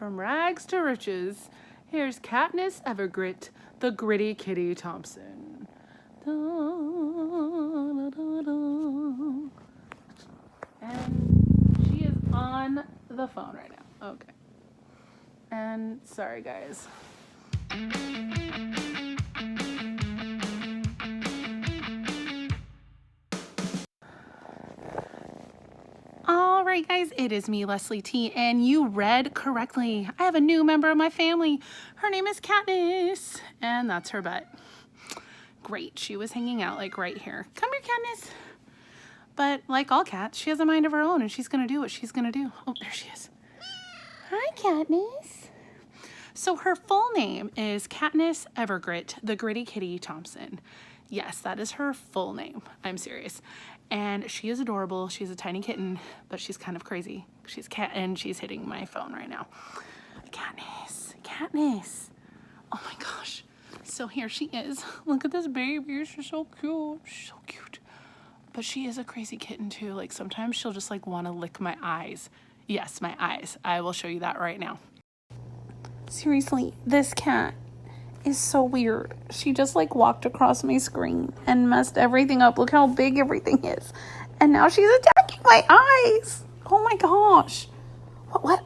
from rags to riches. Here's Katniss Evergrit, the gritty Kitty Thompson. Da, da, da, da. And she is on the phone right now. Okay. And sorry, guys. All right, guys, it is me, Leslie T, and you read correctly. I have a new member of my family. Her name is Katniss, and that's her butt. Great, she was hanging out like right here. Come here, Katniss. But like all cats, she has a mind of her own, and she's gonna do what she's gonna do. Oh, there she is. Hi, Katniss. So her full name is Katniss Evergrit, the Gritty Kitty Thompson. Yes, that is her full name. I'm serious. And she is adorable. She's a tiny kitten, but she's kind of crazy. She's cat, and she's hitting my phone right now. Katniss, Katniss. Oh my gosh. So here she is. Look at this baby. She's so cute. She's so cute. But she is a crazy kitten too. Like sometimes she'll just like want to lick my eyes. Yes, my eyes. I will show you that right now. Seriously, this cat is so weird. She just like walked across my screen and messed everything up. Look how big everything is. And now she's attacking my eyes. Oh my gosh. What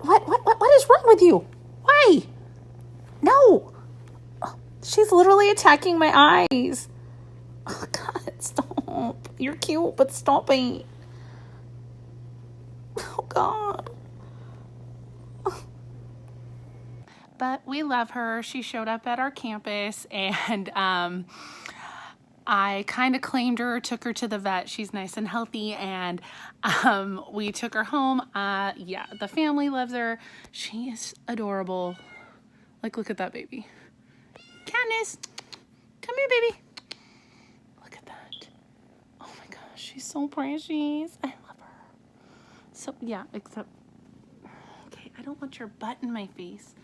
is wrong with you? Why? No. She's literally attacking my eyes. Oh God, stop. You're cute, but stop it. Oh God. But we love her. She showed up at our campus, and I kind of claimed her, took her to the vet. She's nice and healthy, and we took her home. Yeah, the family loves her. She is adorable. Like, look at that baby. Katniss, come here, baby. Look at that. Oh my gosh, she's so precious. I love her. So, yeah, except, okay, I don't want your butt in my face.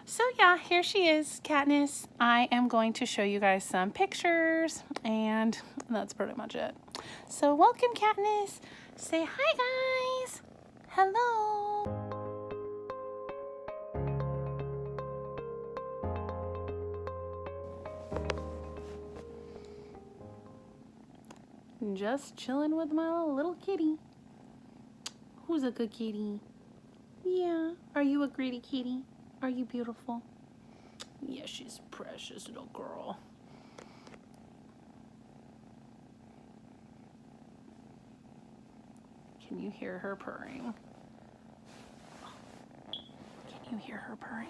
So yeah, here she is, Katniss. I am going to show you guys some pictures, and that's pretty much it. So welcome, Katniss. Say hi, guys. Hello. Just chilling with my little kitty. Who's a good kitty? Yeah. Are you a greedy kitty? Are you beautiful? Yeah, she's a precious little girl. Can you hear her purring? Can you hear her purring?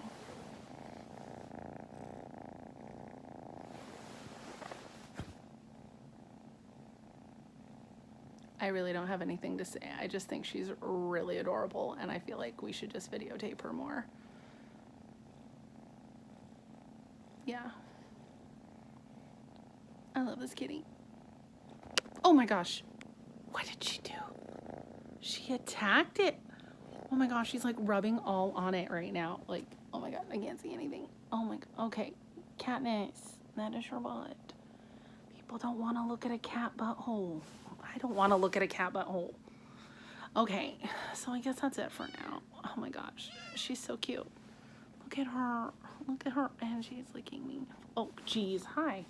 I really don't have anything to say. I just think she's really adorable, and I feel like we should just videotape her more. Yeah. I love this kitty. Oh my gosh. What did she do? She attacked it. Oh my gosh, she's like rubbing all on it right now. Like, oh my God, I can't see anything. Oh my God. Okay, Katniss, that is your butt. People don't want to look at a cat butthole. I don't want to look at a cat butthole. Okay, so I guess that's it for now. Oh my gosh, she's so cute. Look at her. Look at her. And she's licking me. Oh, geez. Hi.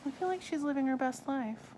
I feel like she's living her best life.